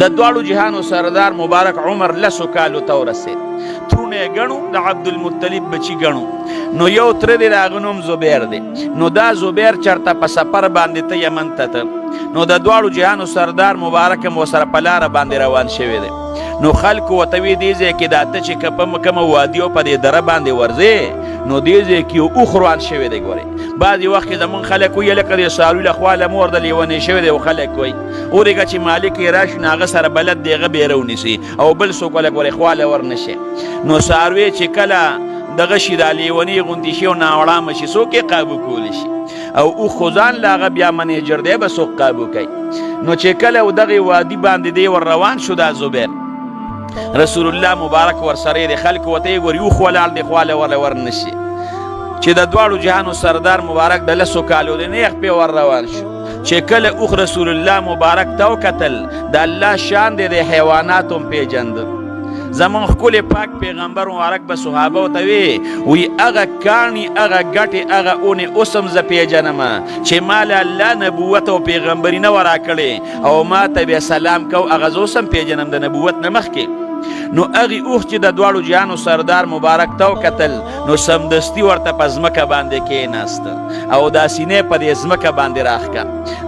د دواړو جهانو سردار مبارک عمر 10 کالو ته ورسېد. ترونه یې ګڼو د عبدالمطلب بچي ګڼو. نو یو تره دی د هغه نوم زبیر دی. نو دا زبیر چېرته په سفر باندې ته یمن ته ته، نو د دواړو جهانو سردار مبارک هم ورسره په لاره باندې روان شوی دی. نو خلکو ورته وی دې ځای کې دا ته چې که په کومه وادي او په دې دره باندې ورځې نو دې ځای کې یو اوښ روان شوی دی. ګورئ بعضې وخت کې زمونږ خلک وایي لکه د څاروي له خوا له مور د لیونی شوی دی، او خلک وایي اورېږه چې مالک یې راشي نو هغه سره بلد دی هغه بیره ونیسي او بل څوک ولک ورې خواله ورنشي. نو څاروی چې کله دغه شي دا لیوني غوندې شي او ناوړامه شي څوک یې قابو کولی شي، او اوښ خو ځان له هغه بیا منیجر دی به څوک قابو کوي. نو چې کله دغې وادي باندې دی ور روان شو دا زبیر، رسول الله مبارک ورسره دی. خلک ورته یې ګوري اوښ ولاړ دی خواله ورنشي. چې د دواړو جهانو سردار مبارک د 10 کالو دی نیغ پې ور روان شو. چې کله اوښ رسول الله مبارک ته وکتل د الله شان دی د حیواناتو هم پېژنده. زمون ښکلی پاک پیغمبر مبارک به صحابه ورته وی هغه کاڼي هغه ګټې هغه اونې اوس هم زه پېژنمه چې ما له الله نبوت او پیغمبري نه وه راکړې او ما ته بیا سلام کو، هغه زه اوس هم پېژنم د نبوت نه مخکې. نو هغې اوښ چې د دواړو جهانو سردار مبارک ته وکتل نو سمدستي ورته په ځمکه باندې کېناسته او دا سینې په دې ځمکه باندې راښکه.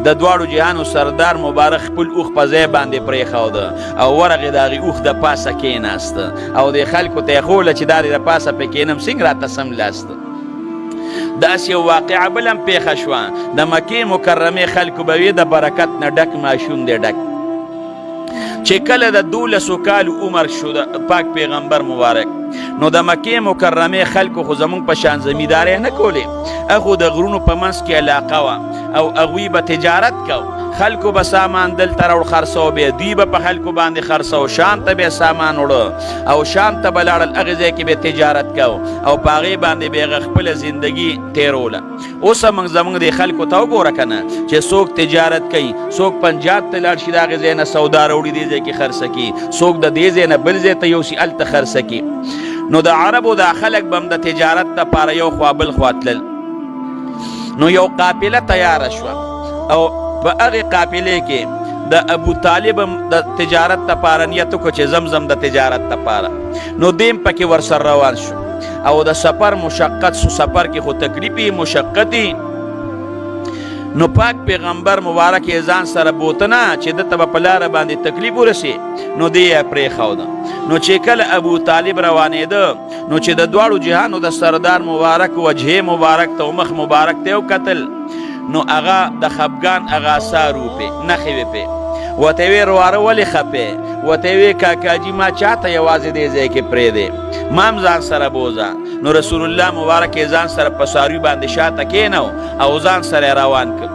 د دواړو جهانو سردار مبارک خپل اوښ په ځای باندې پرېښوده او ورغې د هغې اوښ د پاسه کېناسته او دې خلکو ته یې ښوله چې دا دې د پاسه پې کېنم څنګه راته سملاسته. داسې یو واقعه بل هم پېښه شوه. د مکې مکرمې خلکو به وي د برکت نه ډک ماشوم دی ډک. چې کله د 12 کالو عمر شو د پاک پیغمبر مبارک نو د مکې مکرمې خلکو خو زمونږ په شان زمیندارۍ نه کولې، هغو د غرونو په منځ کې علاقه وه او هغوی به تجارت کو. خلکو به سامان دلته راوړ خرڅو، بیا دوی به په خلکو باندې خرڅو، شام ته به سامان وړه او شام ته به لاړل، هغې ځای کې به تجارت کو او په هغې باندې به هغه خپله زندګي تېروله. اوس هم زموږ د خلکو ته وګوره که نه چې څوک تجارت کوي، څوک پنجاب ته لاړ شي د هغې ځای نه سودا راوړي دې ځای کې خرڅه کړي، څوک د دې ځای نه بل ځای ته یوسي هلته خرڅه کړي. نو د عربو دا خلک به هم د تجارت دپاره یو خوا بل خوا تلل. نو یو قافله تیاره شوه او په هغې قافلې کې د ابو طالب هم د تجارت دپاره نیت وکړو چې زمزم د تجارت دپاره. نو دیم پکې ورسره روان شو او د سفر مشقت سو. سفر کې خو تکلیفي مشقتي. نو پاک پیغمبر مبارک یې ځان سره بوته نه چې دته به په لاره باندې تکلیف ورسي، نو دې یې پرېښوده. نو چې کله ابو طالب روانېده نو چې د دواړو جهانو د سردار مبارک وجهې مبارک ته او مخ مبارک ته وکتل نو هغه د خفګان هغه آثار وپې نښې وې پې. ورته یې وې رواره ولې خفې؟ ورته یې وې کاکاجي ما چاته یوازې دې ځای کې پرېږدې، ما هم ځان سره بوځه. نو رسول الله مبارک یې ځان سره په څاروي باندې شاته کېنو او ځان سره روان کړ.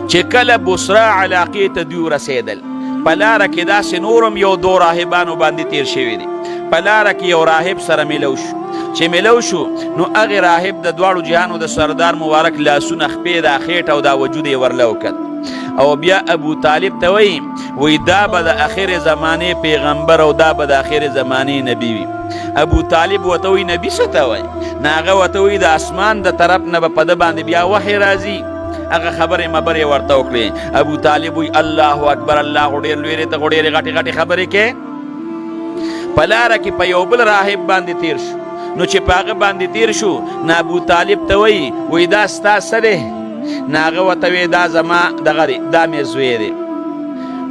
چې کله بصرا علاقې ته دوی ورسېدل په لاره کې داسې نور هم یو 2 راهبانو باندې تېر شوي دي. په لاره کې یو راهب سره میلو شو. چې میلو شو نو هغې راهب د دواړو جهانو د سردار مبارک لاسونه خپې دا خېټه او دا وجود یې ورله وکړ او بیا ابو طالب ته وایي دا به د اخر زمانې پیغمبر او دا به د اخر زمانې نبی وي. ابو طالب ورته وایي نبي څه ته وایي؟ نه هغه ورته وایي د اسمان د طرف نه به په ده باندې بیا وحی راځي. هغه خبرې مبرې ورته وکړې. ابو طالب وایي الله اکبر، الله خو ډېر لوی دی، ته خو ډېرې غټې غټې خبرې کې. په لاره کې په یو بل راهب باندې تیر شو. نو چې په هغه باندې تیر شو نو ابو طالب ته وایي دا ستا څه دی؟ نو هغه ورته وایي دا زما دغه دی، دا مې زوی دی.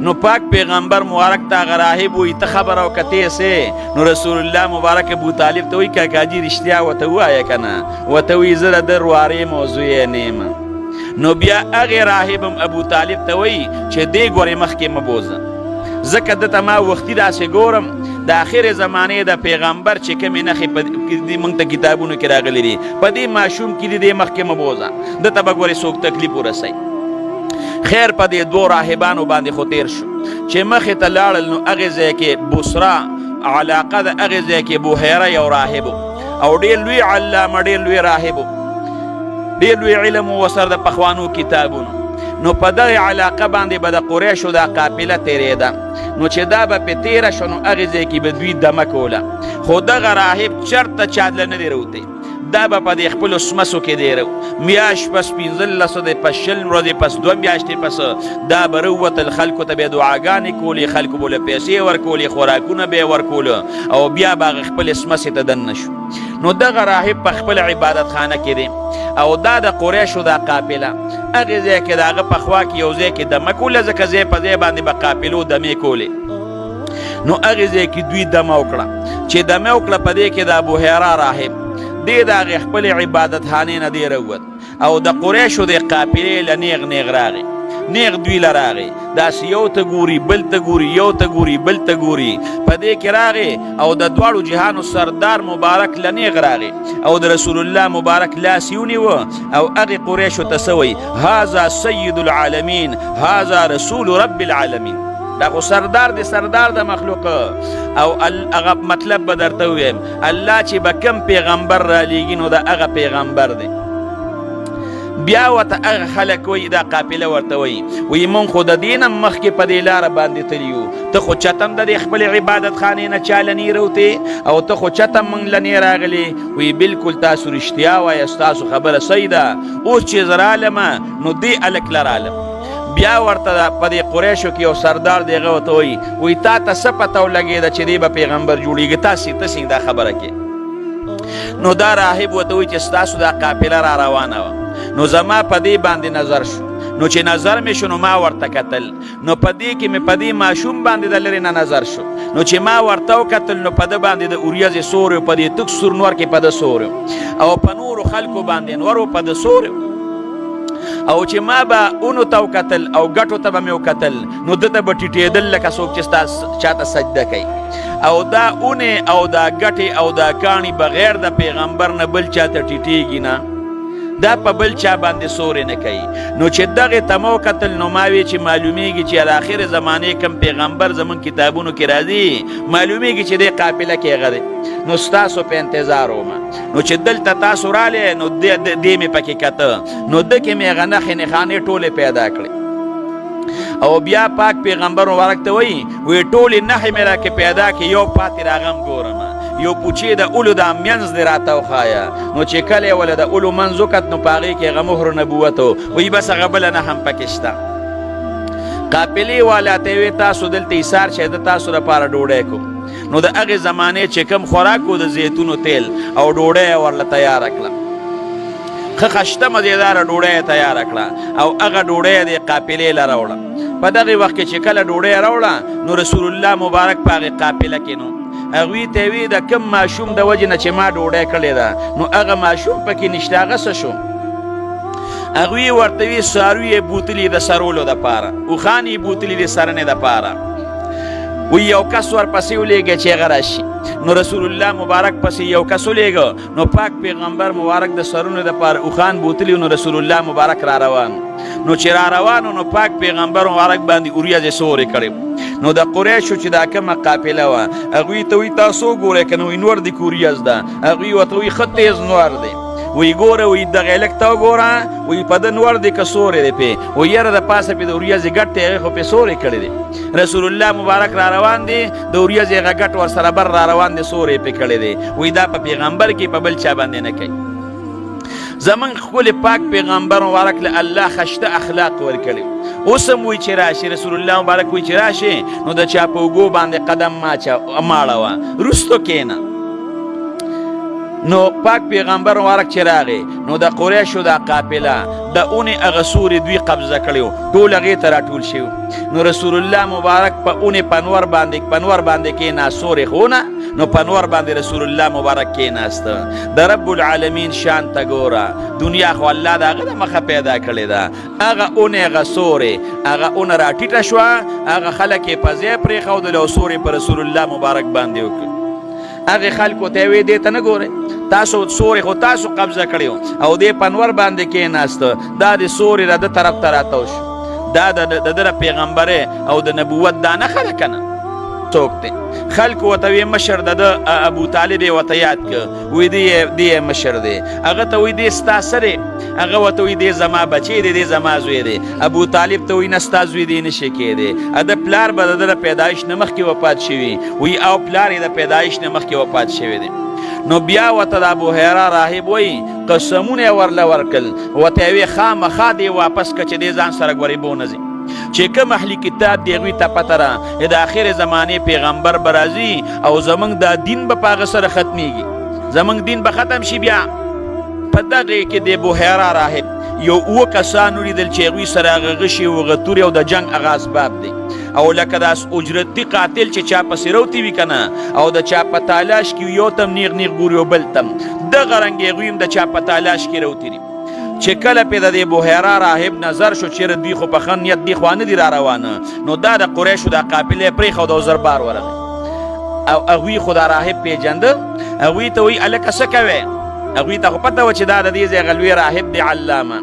نو پاک پیغمبر مبارک ته هغه راهب وایي ته خبره وکړه ته یې. نو رسول الله مبارک ابو طالب ته وایي کاکاجي رښتیا ورته ووایه که نه؟ ورته وایي زه د ده روارې یم او زوی یې نه یم. نو بیا هغې راهب هم ابو طالب ته وایي چې دې ګورې مخکې مه بوځه، ځکه دته ما وختي داسې ګورم د آخر زمانې د پیغمبر چې کومې نښې موږ ته کتابونو کې راغلي دي په دې ماشوم کې دي، دې مخکې مه بوځه، دته به ګورې څوک تکلیف ورسوي. خیر په دې 2 راهبانو باندې خو تیر شو. چې مخې ته لاړل نو هغې ځای کې بصرا علاقه د هغې ځای کې بحیره یو راهب او ډېر لوی علامه، ډېر لوی راهب، ډېر لوی علم ورسره د پخوانو کتابونو. نو په دغې علاقه باندې به د قریشو دا قافله تېرېده. نو چې دا به پې تېره شو نو هغې ځای کې به دوی دمه کوله. خو دغه راهب چرته چادله نه دی راوتی. دا به په دې خپلو سمسو کې دی میاشت پس 15 دی پس 20 ورځې پس 2 میاشتې پس دا به راووتل خلکو ته به یې دعاګانې کولې خلکو به له پیسې ورکولې خوراکونه به یې ورکوله او بیا به هغه خپلې سمسې ته دننه شو. نو دغه راهب په خپل عبادت خانه کې دی او دا د قریشو دا قافله هغې ځای کې د هغه په خوا کې یو ځای کې دمه کوله ځکه ځای په ځای باندې به قافلو دمې کولې. نو هغې ځای کې دوی دمه وکړه چې دمه وکړه په دې کې د ابوهیره راهب دی د هغې خپلې عبادت خانې نه دی راووت او د قریشو د قافلې له نیغ نیغ راغی نیغ دوی له راغی داسې یو ته ګوري بل ته ګوري یو ته ګوري بل ته ګوري په دې کې راغی او د دواړو جهانو سردار مبارک له نیغ راغی او د رسول الله مبارک لاس یې ونیوه او هغې قریشو ته څه وایي هذا سید العالمین هذا رسول رب العالمین دا خو سردار دی سردار د مخلوق او هغه مطلب به درته ووایم الله چې به کم پیغمبر رالیږي نو د هغه پیغمبر دی. بیا ورته هغه خلک وایي دا قافله ورته وایي وایي مونږ خو د دې نه مخکې په دې لاره باندې تللي یو ته خو چتم د دې خپلې عبادت خانې نه چا لنې روتې او ته خو چتم مونږ لنې راغلې وایي بلکل تاسو رښتیا وایه ستاسو خبره صحیح ده اوس چې زه رالمه نو دې هلک له رالم. بیا ورته په دې قریشو کې یو سردار دی هغه ورته وایي وایي تا ته څه پته ولګېده چې دی به پیغمبر جوړېږي تاسې دا خبره کې. نو دا راهب ورته وایي چې ستاسو دا قافله را روانه وه نو زما په دې باندې نظر شو نو چې نظر مې شو نو ما ورته کتل نو په دې کې مې په دې ماشوم باندې د لرې نه نظر شو نو چې ما ورته وکتل نو په ده باندې د اوریځې سوری په دې تک سور نور کې په ده سوری او په نورو خلکو باندې نور په ده سوری او چې ما به اونو ته وکتل او ګټو ته به مې وکتل نو ده ته به ټیټېدل لکه څوک چې ستا چاته سجده کوي او دا اونې او دا ګټې او دا کاڼي بغیر د پیغمبر نه بل چاته ټیټېږي نه دا په بل چا باندې سورې نه کوي. نو چې دغې ته مو وکتل نو ما وی چې معلومیږي چې د آخر زمانې کم پیغمبر زموږ کتابونو کې راځي معلومیږي چې دې قافله کې هغه دی نو ستاسو په انتظار ومه نو چې دلته تاسو رالی نو دې مې پکې کته نو ده کې مې هغه نښې نښانې ټولې پیدا کړې او بیا پاک پیغمبر مبارک ته وایي وی ټولې نښې مې راکې پیدا کړې یو پاتې راغم ګورمه یو پوچې د اولو دا منځ دې راته وښایه نو چې کله یې وله د اولو منځ وکت نو په هغې کې هغه مهر نبوت و وایي بس هغه بله نه هم پکې شته. قافلې والا ته یې وی تاسو دلته ایثار شئ د تاسو لپاره ډوډۍ کوم نو د هغې زمانې چې کوم خوراک و د زیتونو تیل او ډوډۍ یې ورله تیاره کړه ښه خشته مزېداره ډوډۍ یې تیاره کړه او هغه ډوډۍ یې د قافلې له راوړه. په دغې وخت کې چې کله ډوډۍ یې راوړه نو رسول الله مبارک په هغې قافله کې نو هغوی ته وی د کم ماشوم د وجې نه چې ما ډوډۍ کړې ده نو هغه ماشوم پکې نشته هغه څه شو هغوی ورته وي څاروي یې بوتلي د سرولو دپاره اوښان یې بوتلي د څرنې دپاره وی یو کس ورپسې ولیږه چې هغه راشي نو رسول الله مبارک پسې یو کس ولیږه نو پاک پیغمبر مبارک د سرونو دپاره اوښان بوتلي نو رسول الله مبارک را روان نو چې را روانو نو پاک پیغمبر مبارک باندې اوریځې سورې کړې نو د قریشو چې دا کومه قافله وه هغوی ته وایي تاسو وګورئ که نه وایي نور د کې اوریځ ده هغوی ورته وایي ښه تیز نور دی وی ګوره وی دغه هلک ته وګوره وی په ده نور دی که سوری دی پې وی یاره د پاسه پې د اوریځې ګټ دی هغې خو پې سوری کړی دی رسول الله مبارک را روان دی د اوریځې هغه ګټ ورسره بر را روان دی سوری پې کړی دی وی دا په پیغمبر کې په بل چا باندې نه کوي. زمون ښکلی پاک پیغمبر مبارک له الله خشته اخلاق ورکړي اوس هم وایي چې راشي رسول الله مبارک وایي چې راشي نو د چا په اوږو باندې قدم ماړوه وروستو کښېنه نو پاک پیغمبر مبارک چې راغی نو د قریشو دا قافله د اونې هغه سورې دوی قبضه کړی و ټول هغې ته راټول شوي نو رسول الله مبارک په اونې پنور باندې کېناست سورې خو نه نو پنور باندې رسول الله مبارک کېناسته د رب العالمین شان ته ګوره دنیا خو الله د هغه د مخه پیدا کړې ده هغه اونې هغه سورې هغه اونه راټیټه شوه هغه خلک یې په ځای پرېښودل او سورې په رسول الله مبارک باندې وکړ هغې خلکو ته یې وی دې ته نه ګورئ تاسو سورې خو تاسو قبضه کړی او دې پنور باندې کېناسته دا د سورې د ده طرف ته راتاو شو دا د ده د پیغمبرۍ او د نبوت دا نښه ده که نه څوک دی خلکو ورته وی مشر د ده ابو طالب یې ورته یاد که وی دی مشر دی هغه ته وی دی ستا څه دی هغه ورته وی دی زما بچی دی دی زما زوی دی ابو طالب ته وی نه ستا زوی دی نشي کېدی د پلار به د ده د پیدایش نه مخکې وفات شوي وی او پلار یې د پیدایش نه مخکې وفات شوی دی نو بیا ورته د ابوهریره راهب وایي قسمونه یې ورله ورکړل ورته یې ویې خامخا دې واپس کړه چې دې ځان سره ګورې بونه ځي چې کوم اهلي کتاب دی هغوی ته پته ده د آخر زمانې پیغمبر به راځي او زموږ دا دین به په هغه سره ختمیږي زموږ دین به ختم شي بیا په دغې کې د ابوهریره راهب یو 7 کسان ولیدل چې هغوی سره هغه غشي و غتورې او د جنګ هغه اسباب دی او لکه داس اجرتي قاتل چې چا پسې روتي وي که نه او د چا په تالاش کې یو تم نیغ نیغ ګوري او بل تم دغه رنګ هغوی هم د چا په تالاش کې روتي دي چې کله پې د ابوهریره راهب نظر شو چېرې دوی خو په ښه نیت دې خوا نه دي را روانه نو دا د قریشو دا قافله یې پرېښود او زربار ورغی او هغوی خو دا راهب پېژنده هغوی ته وایي هلکه څه کوې هغوی ته خو پته وه چې دا د دې ځای هغه لوی راهب دی علامه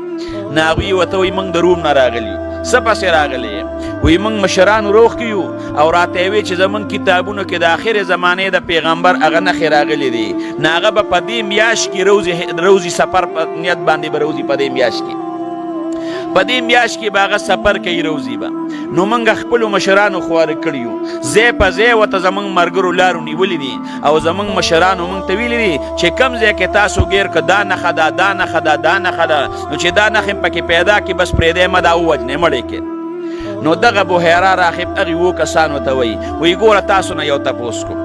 نه هغوی ورته وایي موږ د روم نه راغلي یو څه پسې راغلی یې وایي موږ مشرانو روغ کې یو او راته یې وایي چې زموږ کتابونو کې د آخرې زمانې د پیغمبر هغه نښې راغلي دي نه هغه به په دې میاشت کې روزي سفر په نیت باندې به روزي په دې میاشت کې په دې میاشت کې به هغه سفر کوي روزي به نو موږ خپلو مشرانو خواره کړي یو ځای په ځای ورته زموږ ملګرو لارو نیولي دي او زموږ مشرانو موږ ته ویلي دي چې کوم ځای کې تاسو ګیر که دا نښه ده دا نښه ده دا نښه ده نو چې دا نښې پکې پیدا کړي بس پرېږدی مه دا ووجنې مړې کړې نو دغه ابوهریره راهب هغې 7 کسانو ته وایي ګوره تاسو نه یو تپوس کوم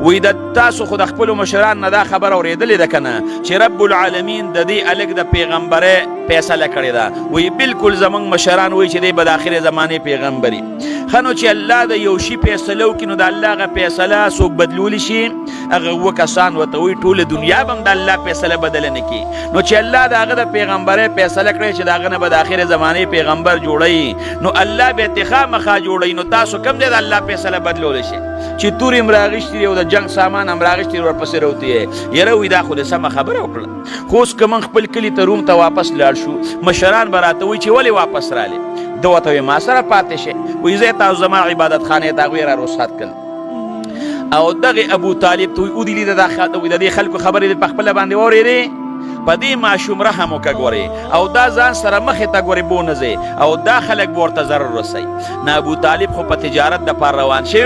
وی د تاسو خو د خپلو مشران نه دا خبره اورېدلې ده که نه چې رب العالمین د دې هلک د پیغمبرۍ فیصله کړې ده وی بالکل زموږ مشران وایي چې دی به د آخرې زمانې پیغمبري ښه نو چې الله د یو شي فیصله وکړي نو د الله هغه فیصله څوک بدلولی شي هغه 7 کسان ورته وایي ټوله دنیا به هم د الله فیصله بدله نه کړي نو چې الله د هغه د پیغمبرۍ فیصله کړې چې د هغه نه به د آخرې زمانې پیغمبر جوړوي نو الله به یې خامخا جوړوي نو تاسو کوم ځای د الله فیصله بدلولی شي چې تورې هم راغېشتي دي او د جنګ سامان هم راغېشتي دي ورپسې روتې یې یاره وایي دا خو دې سمه خبره وکړه خو اوس که موږ خپل کلي ته روم ته واپس لاړ شو مشران به راته وایي چې ولې واپس رالې ده ورته وایي ما سره پاتې شئ وایي زه تاسو زما عبادت خانې ته هغوی را رخصت کړل او دغې ابو طالب ته ودي لیده د دې خلکو خبرې دې په خپله باندې واورېدې په دې ماشوم رحم وکړه ګورې او دا ځان سره مخې ته ګورې بونه ځې او دا خلک به ورته ضرر رسوي نه ابو طالب خو په تجارت دپاره روان شوی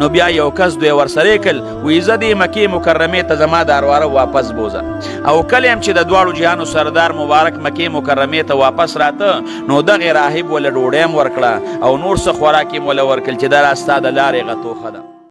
نو بیا یو کس دوی ورسره یې کړل وایي زه دې مکې مکرمې ته زما د ارواره واپس بوځه او کله هم چې د دواړو جهانو سردار مبارک مکې مکرمې ته واپس راته نو دغې راهب وله ډوډۍ هم ورکړه او نور څه خوراک یې وله ورکړل چې دا ستا د لارې غتوښه ده